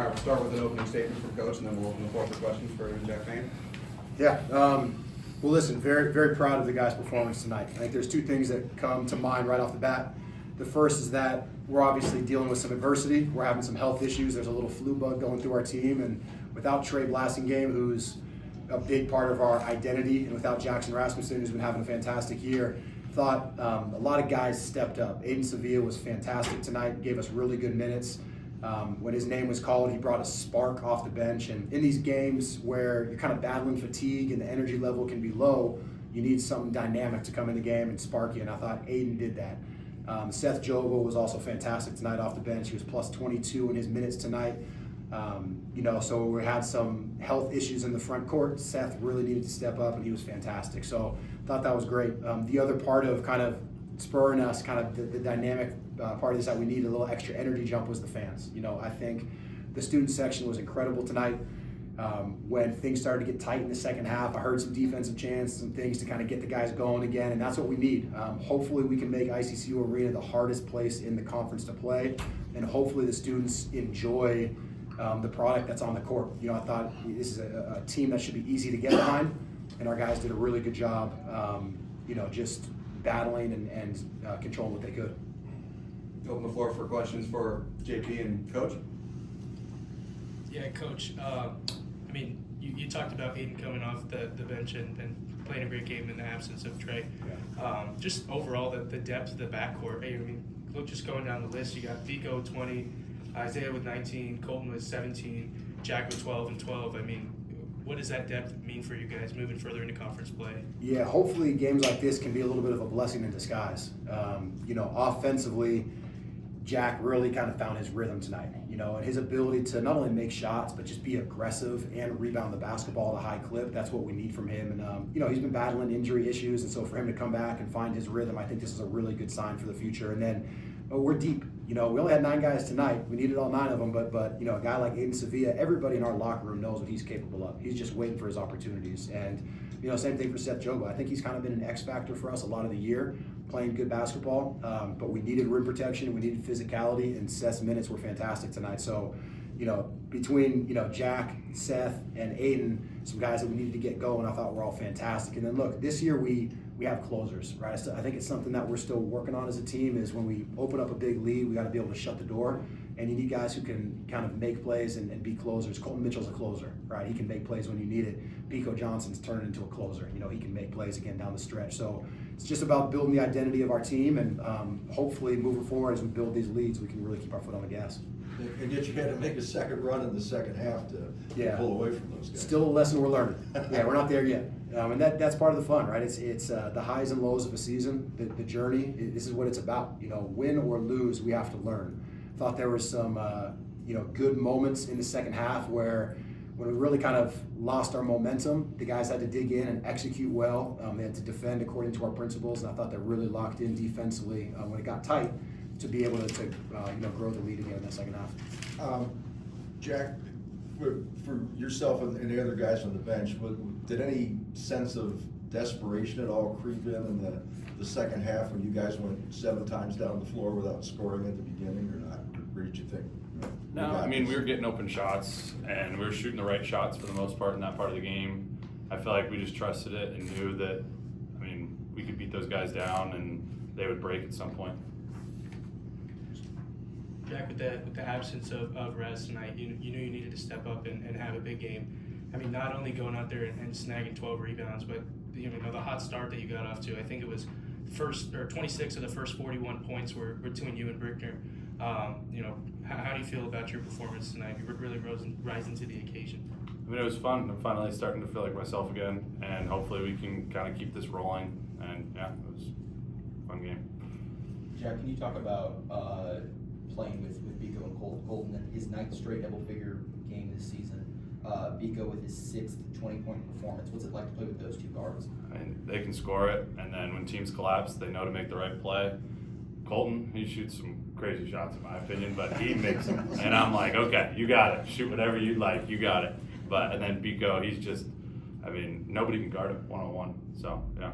All right, we'll start with an opening statement from Coach, and then we'll open the floor for questions for Jack Payne. Yeah. Well, listen, very, very proud of the guys' performance tonight. I think there's two things that come to mind right off the bat. The first is that we're obviously dealing with some adversity. We're having some health issues. There's a little flu bug going through our team, and without Trey Blassingame, who's a big part of our identity, and without Jackson Rasmussen, who's been having a fantastic year, thought a lot of guys stepped up. Aiden Sevilla was fantastic tonight, gave us really good minutes. When his name was called, he brought a spark off the bench. And in these games where you're kind of battling fatigue and the energy level can be low, you need something dynamic to come in the game and spark you, and I thought Aiden did that. Seth Jogo was also fantastic tonight off the bench. He was plus 22 in his minutes tonight. So we had some health issues in the front court. Seth really needed to step up, and he was fantastic. So I thought that was great. The other part of kind of spurring us, kind of the dynamic part of this that we needed a little extra energy jump was the fans. I think the student section was incredible tonight. When things started to get tight in the second half, I heard some defensive chants, some things to kind of get the guys going again, and that's what we need. Hopefully we can make ICCU Arena the hardest place in the conference to play, and hopefully the students enjoy the product that's on the court. I thought this is a team that should be easy to get behind, and our guys did a really good job, just battling and controlling what they could. Open the floor for questions for JP and Coach. Yeah, Coach. You talked about Aiden coming off the bench and playing a great game in the absence of Trey. Yeah. Just overall, the depth of the backcourt. Look, just going down the list, you got Biko 20, Isaiah with 19, Kolton with 17, Jack with 12 and 12. What does that depth mean for you guys moving further into conference play? Yeah, hopefully games like this can be a little bit of a blessing in disguise. Offensively, Jack really kind of found his rhythm tonight, and his ability to not only make shots, but just be aggressive and rebound the basketball at a high clip. That's what we need from him. And, he's been battling injury issues. And so for him to come back and find his rhythm, I think this is a really good sign for the future. And then we're deep. We only had 9 guys tonight. We needed all 9 of them. But a guy like Aiden Sevilla, everybody in our locker room knows what he's capable of. He's just waiting for his opportunities. And, same thing for Seth Jogo. I think he's kind of been an X factor for us a lot of the year, playing good basketball. But we needed rim protection, we needed physicality, and Seth's minutes were fantastic tonight. So, between, Jack, Seth, and Aiden, some guys that we needed to get going, I thought were all fantastic. And then look, this year we have closers, right? So I think it's something that we're still working on as a team is when we open up a big lead, we got to be able to shut the door. And you need guys who can kind of make plays and be closers. Kolton Mitchell's a closer, right? He can make plays when you need it. Biko Johnson's turned into a closer. He can make plays again down the stretch. So it's just about building the identity of our team, and hopefully moving forward as we build these leads, we can really keep our foot on the gas. And yet you had to make a second run in the second half to pull away from those guys. Still a lesson we're learning. Yeah, we're not there yet. And that's part of the fun, right? It's the highs and lows of a season, the journey. This is what it's about. Win or lose, we have to learn. Thought there were some good moments in the second half where when we really kind of lost our momentum, the guys had to dig in and execute well. They had to defend according to our principles, and I thought they really locked in defensively when it got tight to be able to grow the lead again in the second half. Jack, for yourself and the other guys on the bench, did any sense of desperation at all creep in the second half when you guys went 7 times down the floor without scoring at the beginning, or not? Or did you think? No, we were getting open shots, and we were shooting the right shots for the most part in that part of the game. I feel like we just trusted it and knew that, we could beat those guys down and they would break at some point. Jack, with the absence of rest tonight, you knew you needed to step up and have a big game. Not only going out there and snagging 12 rebounds, but the hot start that you got off to. I think it was 26 of the first 41 points were between you and Brickner. How do you feel about your performance tonight? You really rising to the occasion. It was fun. I'm finally starting to feel like myself again, and hopefully we can kind of keep this rolling. And yeah, it was a fun game. Jack, can you talk about playing with Biko and Kolton, his 9th straight double-figure game this season? Biko with his 6th 20-point performance. What's it like to play with those 2 guards? They can score it, and then when teams collapse, they know to make the right play. Kolton, he shoots some crazy shots in my opinion, but he makes them. And I'm like, okay, you got it. Shoot whatever you like, you got it. And then Biko, he's just, nobody can guard him one-on-one. So, yeah.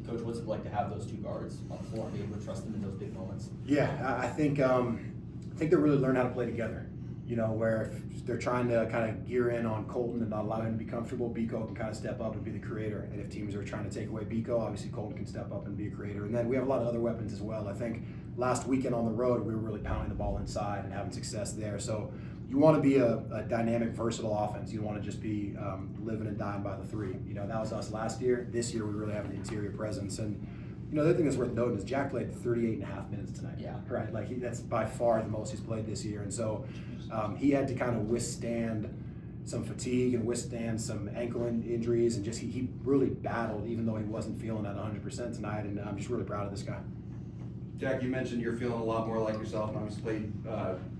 Coach, what's it like to have those 2 guards on the floor and be able to trust them in those big moments? Yeah, I think they really learn how to play together. where if they're trying to kind of gear in on Kolton and not allow him to be comfortable, Biko can kind of step up and be the creator. And if teams are trying to take away Biko, obviously Kolton can step up and be a creator. And then we have a lot of other weapons as well. I think last weekend on the road, we were really pounding the ball inside and having success there. So you want to be a dynamic, versatile offense. You want to just be living and dying by the three. That was us last year. This year, we really have an interior presence. And the other thing that's worth noting is Jack played 38.5 minutes tonight. Yeah. Right. That's by far the most he's played this year. And so he had to kind of withstand some fatigue and withstand some ankle injuries, and just he really battled, even though he wasn't feeling at 100% tonight. And I'm just really proud of this guy. Jack, you mentioned you're feeling a lot more like yourself, and obviously played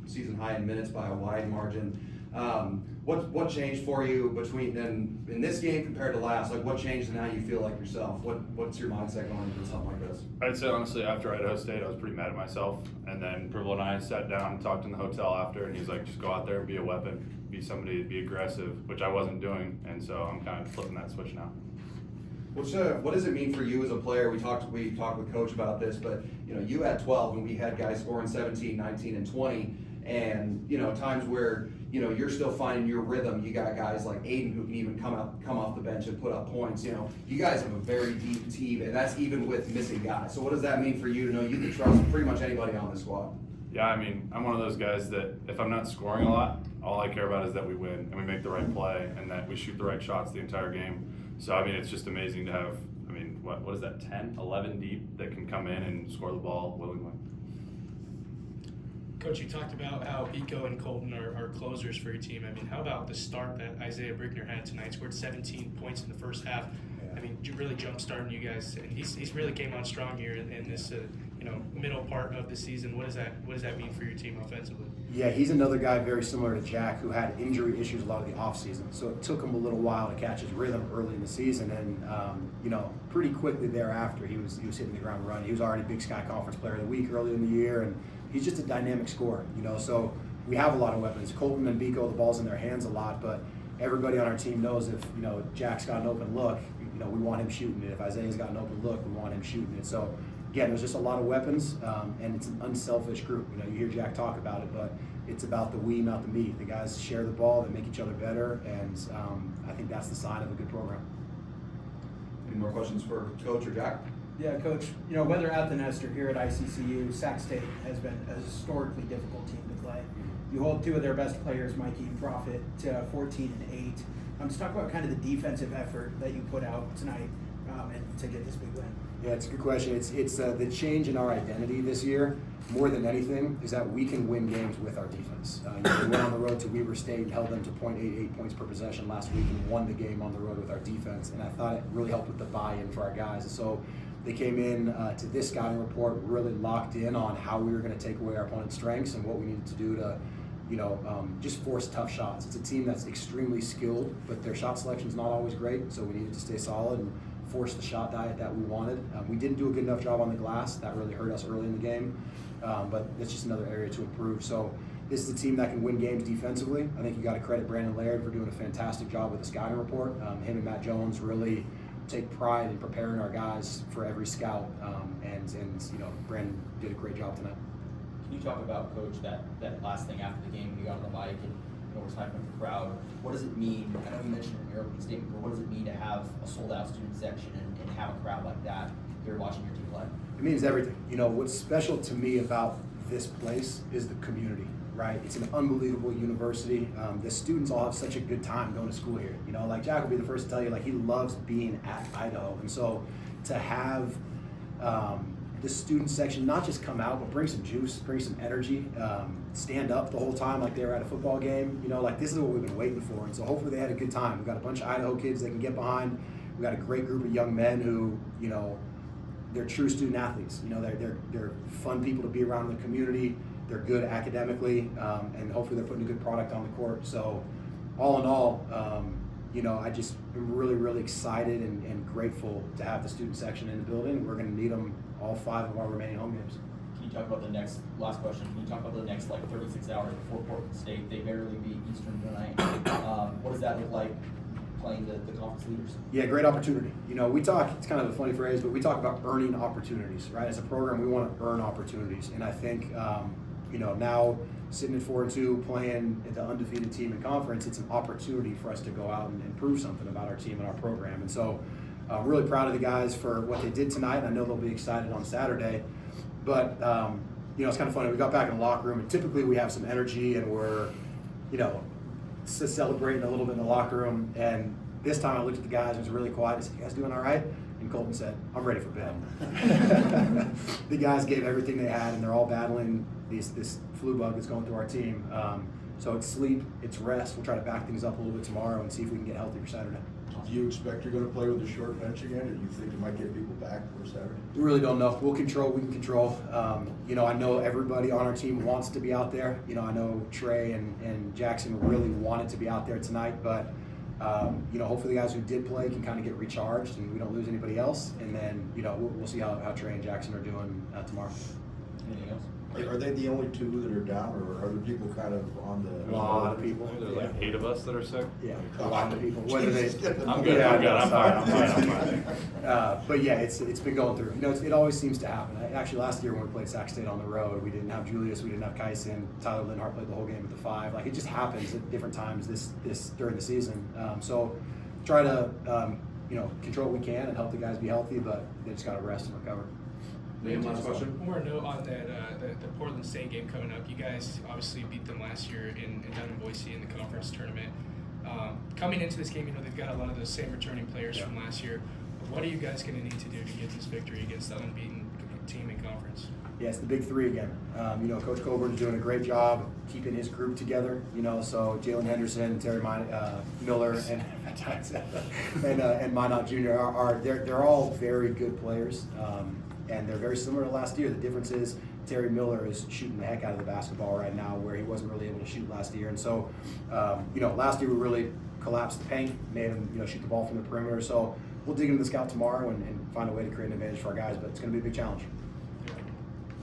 season high in minutes by a wide margin. What changed for you between in this game compared to last? Like, what changed and how you feel like yourself? What's your mindset going into something like this? I'd say honestly, after Idaho State, I was pretty mad at myself. And then Pribble and I sat down and talked in the hotel after, and he's like, just go out there and be a weapon, be somebody, be aggressive, which I wasn't doing. And so I'm kind of flipping that switch now. What does it mean for you as a player? We talked with Coach about this, but you had 12 and we had guys scoring 17, 19, and 20, and times where you're still finding your rhythm. You got guys like Aiden who can even come off the bench and put up points. You guys have a very deep team, and that's even with missing guys. So what does that mean for you to know you can trust pretty much anybody on the squad? Yeah, I mean, I'm one of those guys that if I'm not scoring a lot, all I care about is that we win and we make the right play and that we shoot the right shots the entire game. So, I mean, it's just amazing to have, what is that, 10, 11 deep that can come in and score the ball willingly. Coach, you talked about how Biko and Kolton are closers for your team. How about the start that Isaiah Brickner had tonight? Scored 17 points in the first half. Really jump-starting you guys, and he's really came on strong here in this middle part of the season. What does that mean for your team offensively? Yeah, he's another guy very similar to Jack who had injury issues a lot of the offseason. So it took him a little while to catch his rhythm early in the season, and pretty quickly thereafter he was hitting the ground running. He was already Big Sky Conference Player of the Week early in the year, and he's just a dynamic scorer. So we have a lot of weapons. Kolton and Biko, the ball's in their hands a lot, but everybody on our team knows if Jack's got an open look, we want him shooting it. If Isaiah's got an open look, we want him shooting it. So again, there's just a lot of weapons, and it's an unselfish group. You hear Jack talk about it, but it's about the we, not the me. The guys share the ball, they make each other better, and I think that's the sign of a good program. Any more questions for Coach or Jack? Yeah, Coach, whether at the nest or here at ICCU, Sac State has been a historically difficult team to play. You hold two of their best players, Mikey and Profit, to 14 and 8. Just talk about kind of the defensive effort that you put out tonight and to get this big win. Yeah, it's a good question. It's the change in our identity this year, more than anything, is that we can win games with our defense. We went on the road to Weber State and held them to .88 points per possession last week and won the game on the road with our defense, and I thought it really helped with the buy-in for our guys. And so they came in to this scouting report really locked in on how we were going to take away our opponent's strengths and what we needed to do to just force tough shots. It's a team that's extremely skilled, but their shot selection is not always great, so we needed to stay solid and force the shot diet that we wanted. We didn't do a good enough job on the glass. That really hurt us early in the game, but it's just another area to improve. So this is a team that can win games defensively. I think you got to credit Brandon Laird for doing a fantastic job with the scouting report. Him and Matt Jones really take pride in preparing our guys for every scout, and Brandon did a great job tonight. Can you talk about, Coach, that last thing after the game when you got on the mic and we're talking with the crowd? What does it mean? I know you mentioned it in your opening statement, but what does it mean to have a sold-out student section and have a crowd like that here watching your team play? It means everything. What's special to me about this place is the community, right? It's an unbelievable university. The students all have such a good time going to school here. Like Jack will be the first to tell you, he loves being at Idaho. And so to have the student section not just come out, but bring some juice, bring some energy, stand up the whole time like they were at a football game. This is what we've been waiting for. And so hopefully they had a good time. We've got a bunch of Idaho kids they can get behind. We've got a great group of young men who, they're true student athletes. They're fun people to be around in the community. They're good academically, and hopefully they're putting a good product on the court. So all in all, I just am really, really excited and grateful to have the student section in the building. We're going to need them all 5 of our remaining home games. Can you talk about last question, can you talk about the next 36 hours before Portland State? They barely beat Eastern tonight. What does that look like playing the conference leaders? Yeah, great opportunity. We talk, it's kind of a funny phrase, but we talk about earning opportunities, right? As a program, we want to earn opportunities. And I think, now sitting at 4-2, playing at the undefeated team in conference, it's an opportunity for us to go out and prove something about our team and our program. And so I'm really proud of the guys for what they did tonight, and I know they'll be excited on Saturday. But, it's kind of funny. We got back in the locker room, and typically we have some energy, and we're, celebrating a little bit in the locker room. And this time I looked at the guys, it was really quiet. I said, "You guys doing all right?" And Kolton said, "I'm ready for bed." The guys gave everything they had, and they're all battling this flu bug that's going through our team. So it's sleep, it's rest. We'll try to back things up a little bit tomorrow and see if we can get healthy for Saturday. Do you expect you're gonna play with a short bench again, or do you think you might get people back for Saturday? We really don't know. We can control. I know everybody on our team wants to be out there. I know Trey and Jackson really wanted to be out there tonight, but hopefully the guys who did play can kind of get recharged and we don't lose anybody else. And then, we'll see how Trey and Jackson are doing tomorrow. Anything else? Are they the only two that are down, or are there people kind of on the? A lot of people. There's like 8 of us that are sick. Yeah, a lot of people. Whether they, I'm good. Yeah, I'm good. I'm sorry, fine. but yeah, it's been going through. It always seems to happen. Actually, last year when we played Sac State on the road, we didn't have Julius, we didn't have Kyson. Tyler Linhart played the whole game at the 5. Like, it just happens at different times this during the season. So try to control what we can and help the guys be healthy, but they just got to rest and recover. Last question. One more note on that, the Portland State game coming up. You guys obviously beat them last year down in Boise in the conference tournament. Coming into this game, they've got a lot of those same returning players from last year. What are you guys going to need to do to get this victory against the unbeaten team in conference? Yeah, it's the big 3 again. Coach Coburn's doing a great job keeping his group together. So Jalen Henderson, Terry Miller, and Minot Jr. They're all very good players, and they're very similar to last year. The difference is Terry Miller is shooting the heck out of the basketball right now, where he wasn't really able to shoot last year. And so, last year we really collapsed the paint, made him shoot the ball from the perimeter. So we'll dig into the scout tomorrow and find a way to create an advantage for our guys. But it's going to be a big challenge.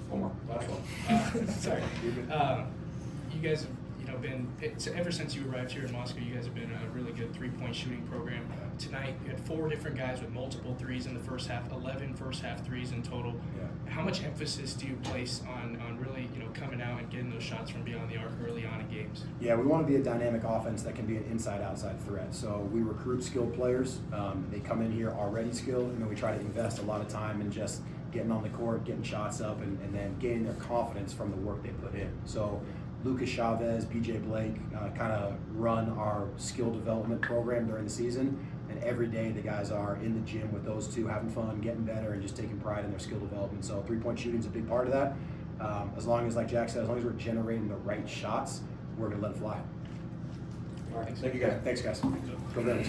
One more. Last one. Sorry. You guys have been, ever since you arrived here in Moscow, you guys have been a really good 3-point shooting program. Tonight, you had 4 different guys with multiple threes in the first half, 11 first half threes in total. Yeah. How much emphasis do you place on really, coming out and getting those shots from beyond the arc early on in games? Yeah, we want to be a dynamic offense that can be an inside-outside threat. So we recruit skilled players. They come in here already skilled, and then we try to invest a lot of time in just getting on the court, getting shots up, and then gaining their confidence from the work they put in. So Lucas Chavez, BJ Blake kind of run our skill development program during the season. And every day the guys are in the gym with those two, having fun, getting better, and just taking pride in their skill development. So 3-point shooting is a big part of that. As long as, like Jack said, as long as we're generating the right shots, we're going to let it fly. All right. Thank you, guys. Thanks, guys. Go Dennis.